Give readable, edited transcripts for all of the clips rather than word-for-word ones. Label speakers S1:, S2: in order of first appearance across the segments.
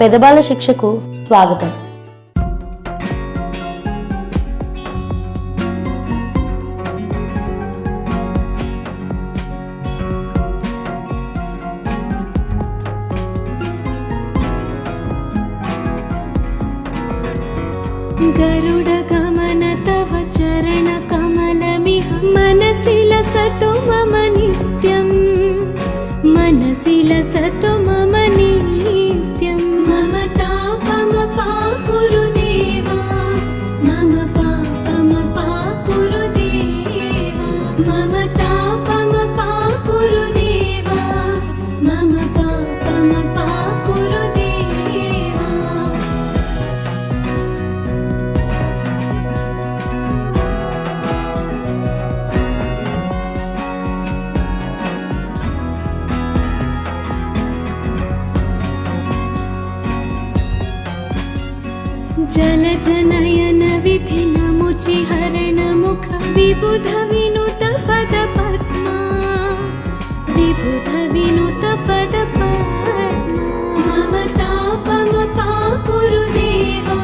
S1: పెదబాల శిక్షకు స్వాగతం.
S2: गरुड गमन तव चरण कमलमिह मनसि लसतु मम नित्यं, मनसि लसतु मम नित्यं. मम तापमपाकुरु देवा, मम पापमपाकुरु देवा, मम तापमपाकुरु देवा, मम पापमपाकुरु देवा. जलजनयन विधिन मुचिहरण मुख विबुध विनुत पद पद्मा, विबुध विनुत पद पद्मा. मम तापमपाकुरु देवा,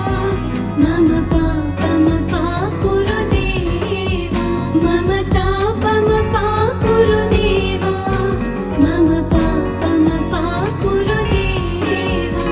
S2: मम पापमपाकुरु देवा, मम तापमपाकुरु देवा, मम पापमपाकुरु देवा.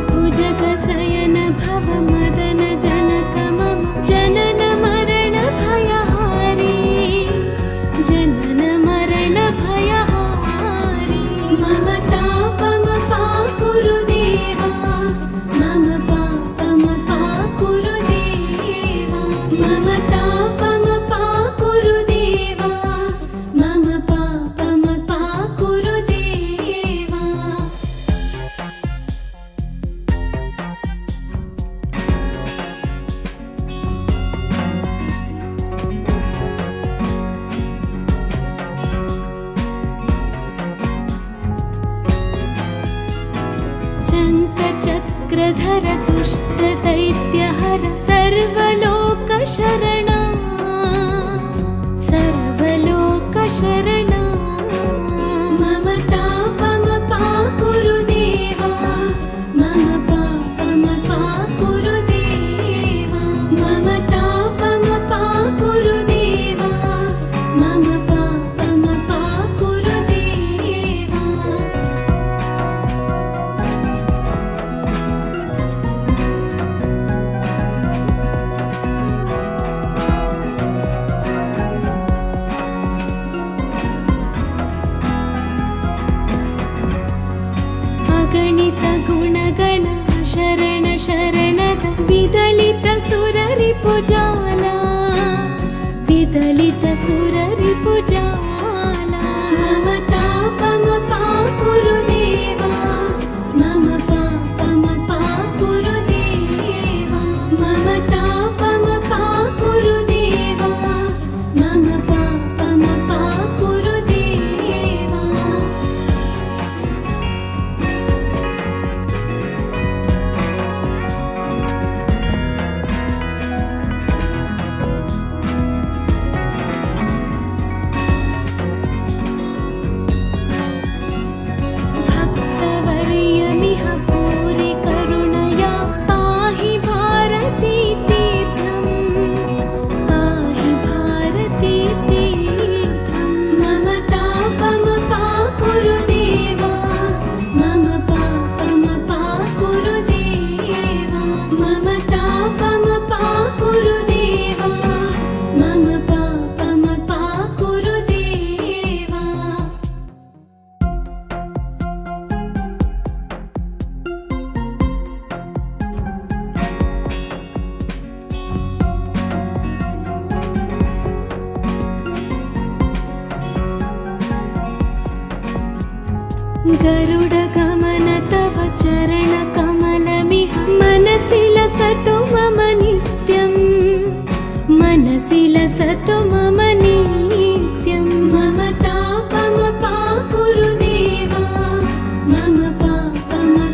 S2: भुजगशयन भव मदन जनक मम जनन मरण भयहारी, जनन मरण भयहारी. मम तापमपाकुरु देवा, मम पापमपाकुरु देवा, मम तापमपाकुरु देवा, मम पापमपाकुरु देवा. शङ्खचक्रधर दुष्ट दैत्यहर सर्वलोकशरणा, सर्वलोकशरणा. मम तापमपाकुरु देवा, मम पापमपाकुरु देवा, मम तापमपाकुरु देवा, मम पापमपाकुरु देवा. अगणित गुणगण शरण शरणद विदलित सुररिपुजाला, विदलित सुररिपुजाला. मम तापमपाकुरु देवा, मम पापमपाकुरु देवा, मम तापमपाकुरु देवा, मम पापमपाकुरु देवा. भक्तवर्यमिह पूरि करुणया पाहि भारती तीर्थं, पाहि भारती तीर्थं. मम तापमपाकुरु देवा, मम पापमपाकुरु देवा, मम तापमपाकुरु देवा, मम पापमपाकुरु देवा. गरुड गमन तव चरण कमलमिह मनसि लसतु मम नित्यं, मनसि लसतु मम नित्यं. मम तापमपाकुरु देवा, मम पापमपाकुरु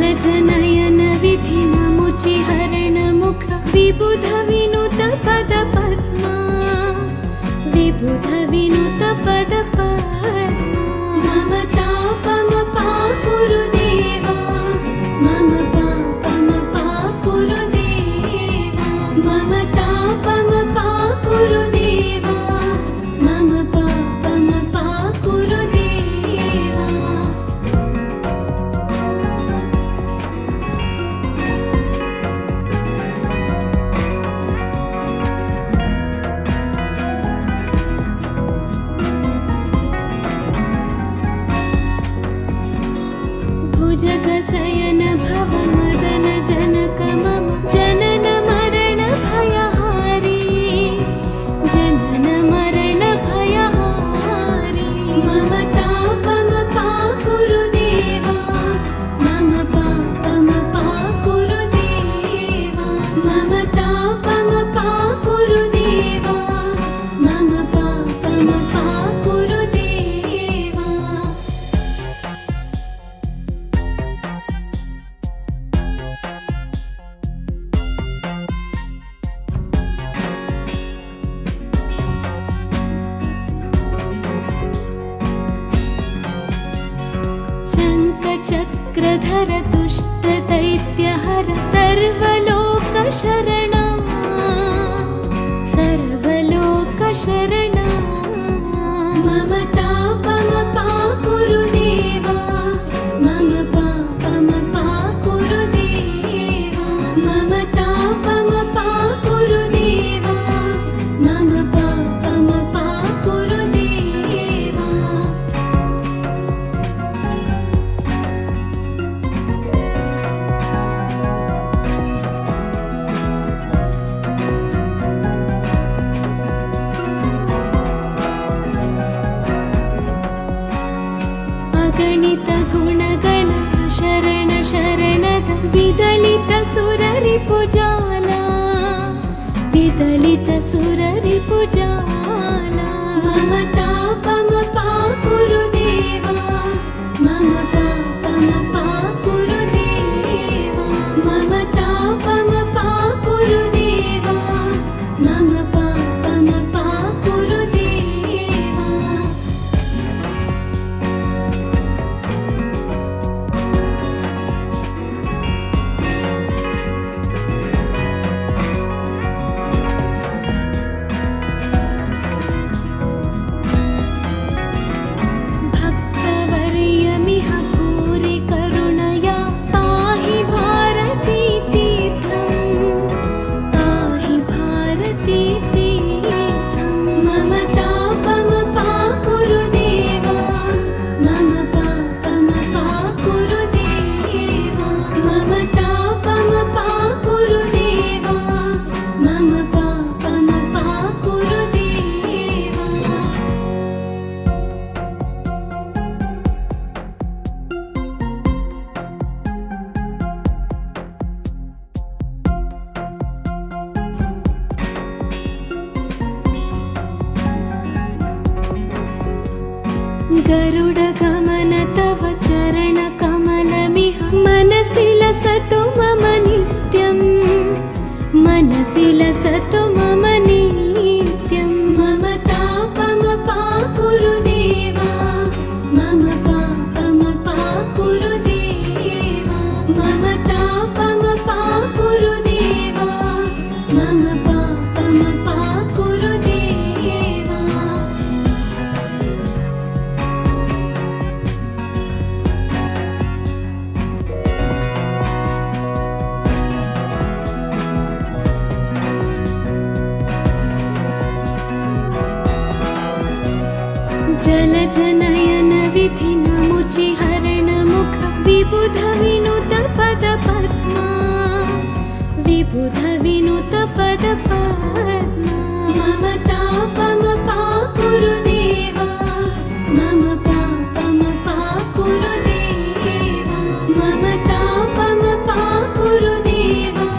S2: जलजनयन विधिनमुचि हरणमुख विबुध विनुत पद पद्मा विबुध विनुत पद पद्मा मम तापम पाकुरु देवा मम पापम पाकुरु देवा मम तापम पाकुरु देवा मम पापम पाकुरु देवा भुजगशयन भव मदन जनक मम जनन मरण भयहारी जनन मरण भयहारी मम तापम पाकुरु देवा मम पापम पाकुरु देवा मम तापम पाकुरु देवा मम पापम पाकुरु देवा शङ्खचक्रधर दुष्ट दैत्यहर सर्वलोकशरणा सर्वलोकशरणा मम तापम पाकुरु देवा मम पापम पाकुरु देवा मम तापम पाकुरु देवा मम पापम पाकुरु देवा अगणित गुणगण शरण शरणद विदलित सुररिपुजाला विदलित सुररिपुजाला मम तापम पाकुरु देवा मम तापम पाकुरु देवा मम तापम पाकुरु देवा मम पापम पाकुरु देवा भक्तवर्यमिह भूरि करुणया पाहि भारती तीर्थं पाहि भारती तीर्थं मम तापम पाकुरु देवा मम पापम पाकुरु देवा मम तापम पाकुरु देवा मम पापम पाकुरु देवा गरुड गमन तव चरण कमलमिह मनसि लसतु मम नित्यं मनसि लसतु मम नित्यं मम तापम पाकुरु देवा मम पापम पाकुरु देवा मम तापम पाकुरु देवा मम पापम पाकुरु देवा जलजनयन विधिनमुचि हरणमुख विबुध विनुत पद पद्मा विबुध विनुत पद पद्मा मम तापम पाकुरु देवा मम पापम पाकुरु देवा मम तापम पाकुरु देवा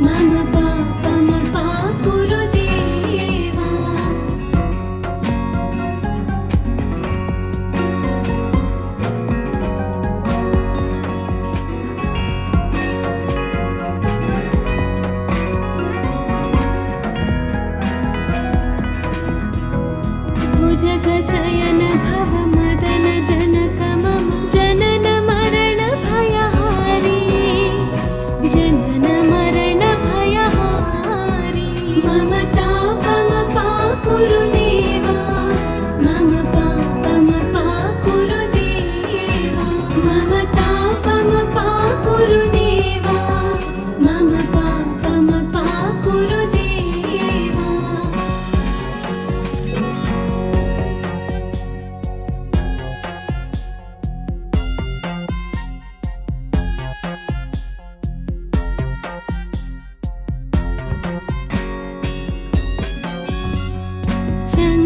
S2: मम पापम पाकुरु देवा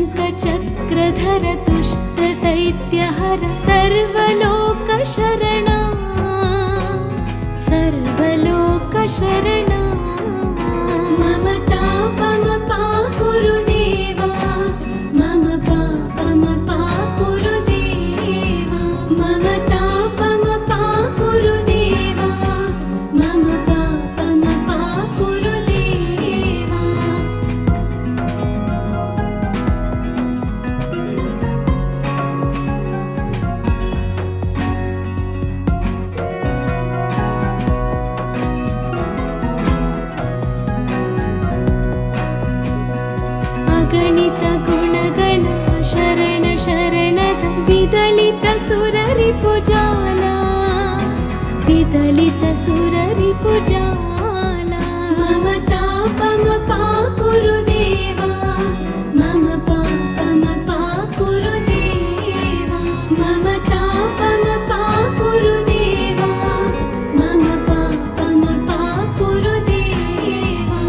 S2: शङ्खचक्रधर दुष्टदैत्यहर सर्वलोकशरणा सर्वलोकशरणा मम तापमपा कुरु देवा मम पापमपा कुरु देवा मम तापमपा कुरु देवा मम पापमपा कुरु देवा अगणित गुणगण शरण शरणद विदलित सुररिपुजाला विदलित सुररिपुजाला मम तापमपा कुरु देवा मम पापमपा कुरु देवा मम तापमपा कुरु देवा मम पापमपा कुरु देवा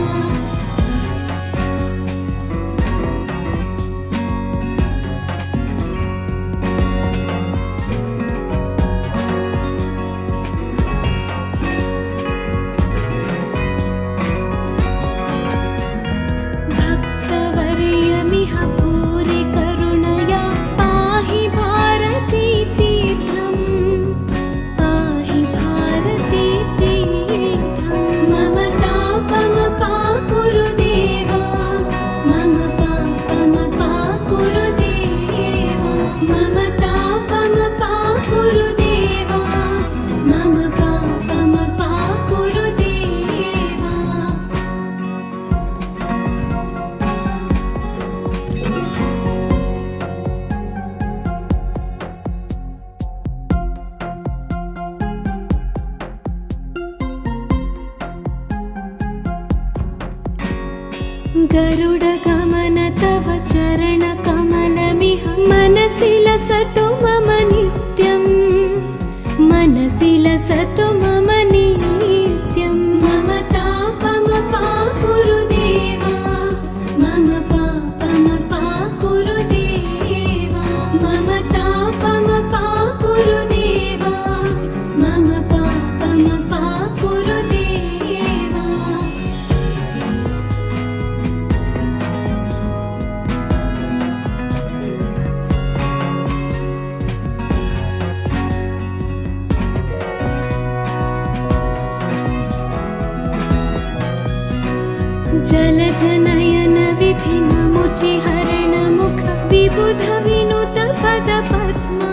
S2: भक्तवर्यमिह भूरि करुणया पाहि भारती तीर्थम् पाहि भारती तीर्थम् मम तापमपा कुरु देवा मम पापमपा कुरु देवा मम तापमपा कुरु देवा मम पापमपा कुरु देवा गरुडगमन तव चरणकमलमिह मनसि लसतु मम नित्यम् मनसि लसतु मम नित्यम् मम तापमपा कुरु देवा मम पापमपा कुरु देवा मम तापमपा कुरु देवा मम पापमपा कुरु देवा जलजनयन विधिनमुचि हरणमुख विबुध विनुत पद पद्मा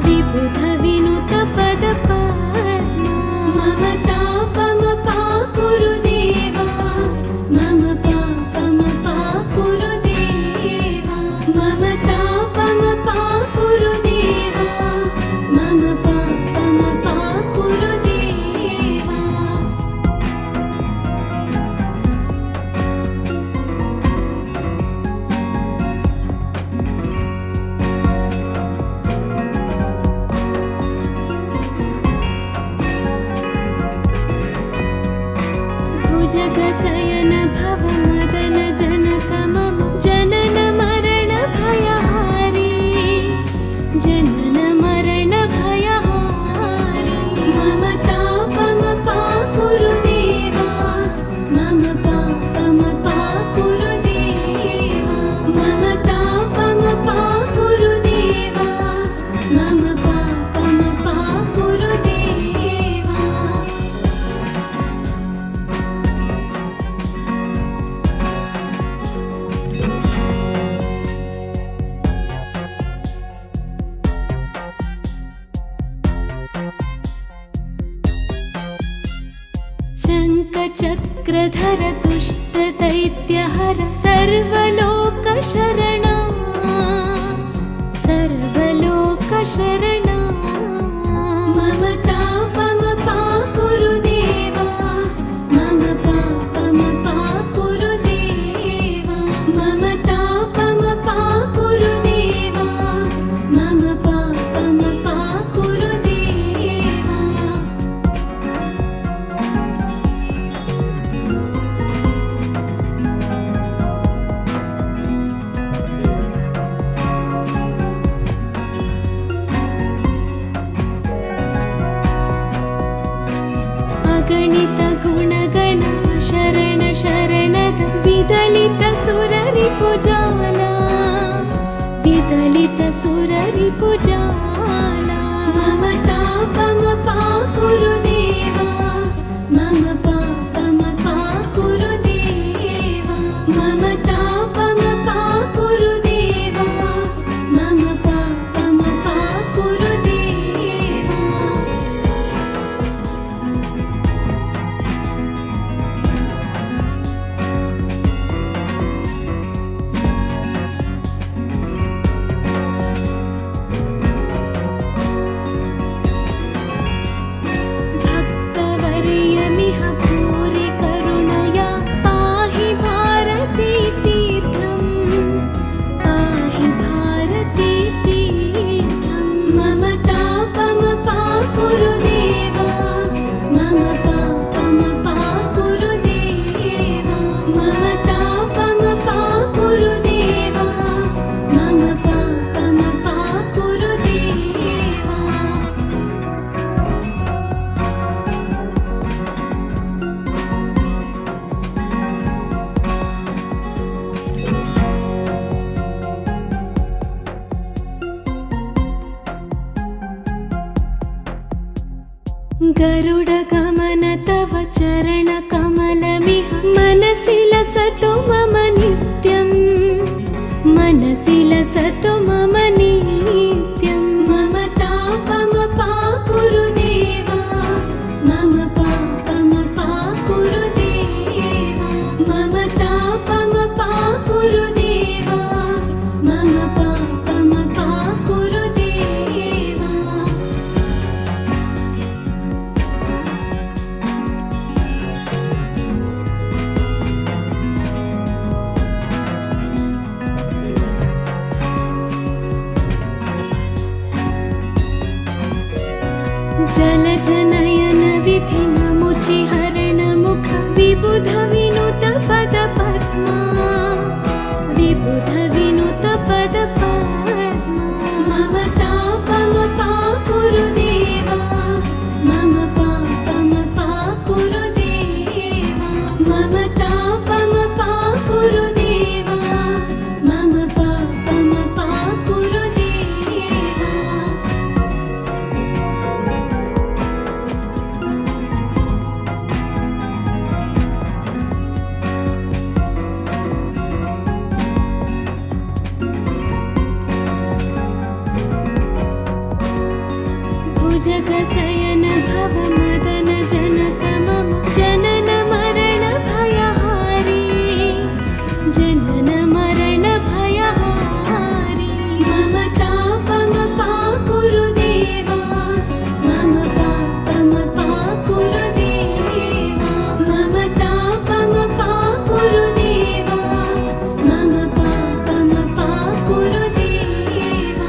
S2: विबुध विनुत पद पद्मा मम तापमपा कुरु देवा मम पापमपा कुरु देवा मम तापमपा कुरु देवा मम पापमपा कुरु देवा भुजगशयन भव मदन जनक मम जनन मरण भयहारी जनन मरण भयहारी मम तापमपा कुरु देवा मम पापमपा कुरु देवा मम तापमपा कुरु देवा मम पापमपा कुरु देवा शङ्खचक्रधर दुष्टदैत्यहर सर्वलोकशरणा सर्वलोकशरणा मम तापमपा कुरु देवा मम पापमपा कुरु देवा मम तापमपा कुरु देवा मम पापमपा कुरु देवा ಅಗಣಿತ ಗುಣಗಣ ಶರಣ ಶರಣದ ವಿದಲಿತ ಸುರರಿ ಪುಜಾಲ ವಿದಲಿತ ಸುರರಿ ಪುಜಾಲ ಮಮತಾ ಪಮ ಪಾ ಗುರುದೇವ ಮಮ ಪಾಪಮ ಪಾ ಗುರುದೇವ ಮಮತಾ ಪಮ ಪಾ ಗುರುದೇವ ಮಮ ಪಾಪಮ ಪಾ ಗುರುದೇವ. भक्तवर्यमिह पूरि करुणया पाहि भारती तीर्थं पाहि भारती तीर्थं ममता पम पा गुरुदेव मम पापम पा गुरुदेव ममता पम पा गुरुदेव मम पापम पा गुरुदेव. गरुड गमन तव चरण कमलमिह मनसि लसतु मम नित्यं मनसि लसतु मम नित्यं ममता पम पा गुरुदेव मम पापम पा गुरुदेव ममता पम पा गुरुदेव मम पापम पा गुरुदेव. जलजनयन विधि नमुचि हरण मुख विबुध विनुत पद पद्मा विबुध विनुत पद पद्मा ममता पम पा गुरुदेव मम पापम पा गुरुदेव ममता पम पा गुरुदेव मम पापम पा गुरुदेव. भुजगशयन भव मदन जनक मम जनन मरण भयहारी जनन मरण भयहारी ममता पम पा गुरुदेव मम पापम पा गुरुदेव ममता पम पा गुरुदेव मम पापम पा गुरुदेव.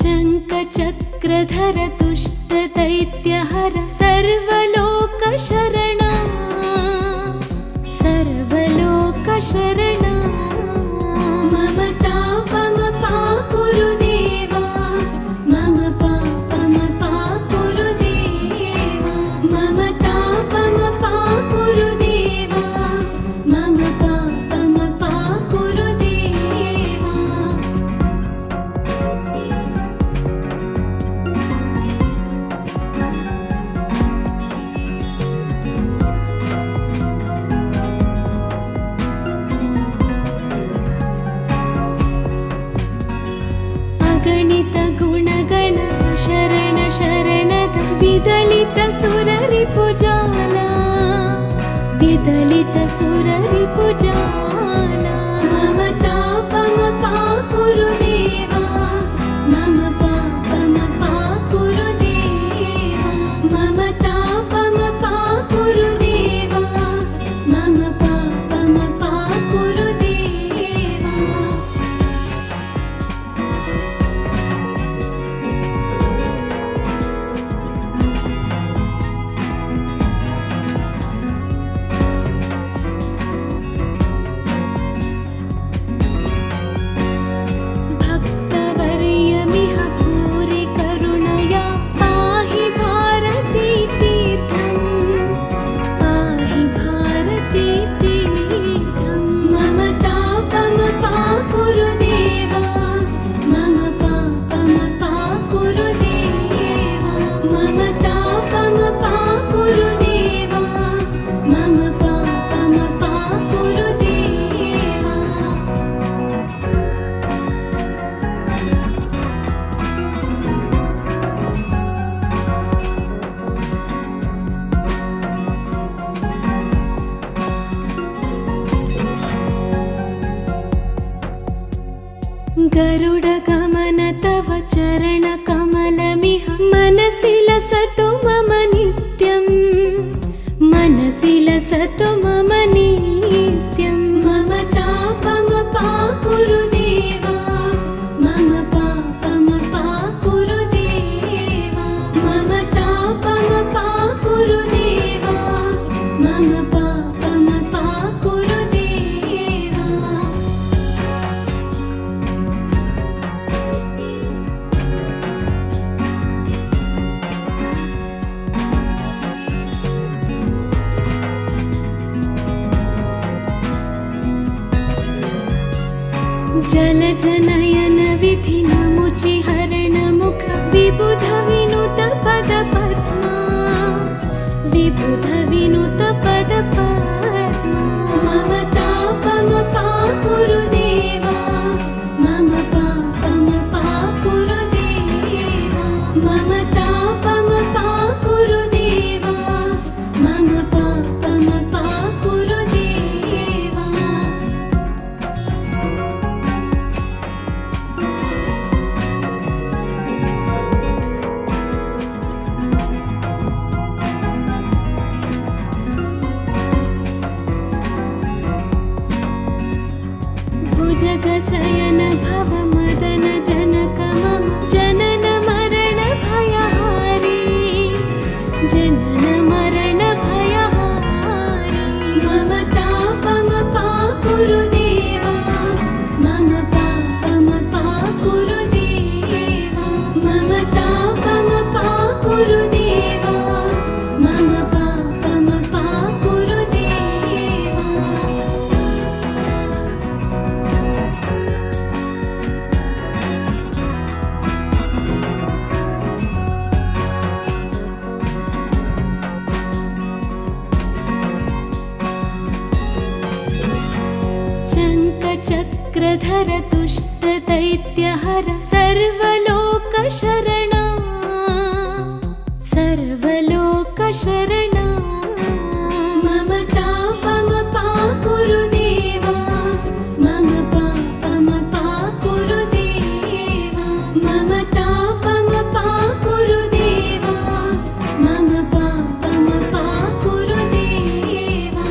S2: शङ्खचक्रधर दुष्ट दैत्यहर सर्वलोक शरणा सर्वलोक शरणा ममता पम पा गुरुदेव मम पापम पा गुरुदेव ममता पम पा गुरुदेव मम पापम पा गुरुदेव. अगणित गुणगण शरण शरणद विदलित सुररि पुजाला विदलित सुररि पुजाला ममता पम पा गुरुदेव मम पापम पा गुरुदेव ममता पम पा गुरुदेव मम पापम पा गुरुदेव. गरुडगमन तव चरणकमलमिह मनसि लसतु मम नित्यं मनसि लसतु मम नित्यं मम तापमपाकुरु देवा मम पापमपाकुरु देवा मम तापमपाकुरु देवा मम पापमपाकुरु देवा जलजनयन विधिनमुचि हरणमुख विबुध विनुत पद पद्मा विबुध विनुत पद पद्मा मम तापमपाकुरु देवा मम पापमपाकुरु देवा मम तापमपाकुरु देवा मम पापमपाकुरु देवा भुजगशयन भव मदन जनक मम जनन मरण भयहारी जनन मरण भयहारी मम तापमपाकुरु देवा मम पापमपाकुरु देवा मम तापमपाकुरु देवा मम पापमपाकुरु देवा शङ्खचक्रधर दुष्ट दैत्यहर सर्वलोकशरणा सर्वलोकशरणा मम तापमपाकुरु देवा मम पापमपाकुरु देवा मम तापमपाकुरु देवा मम पापमपाकुरु देवा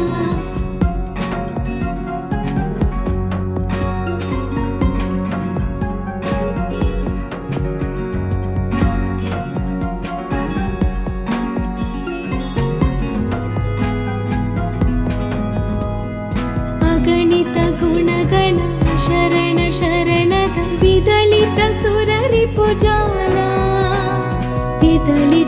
S2: अगणित गुणगण शरण शरणद विदलित सुररिपुजाला विदलित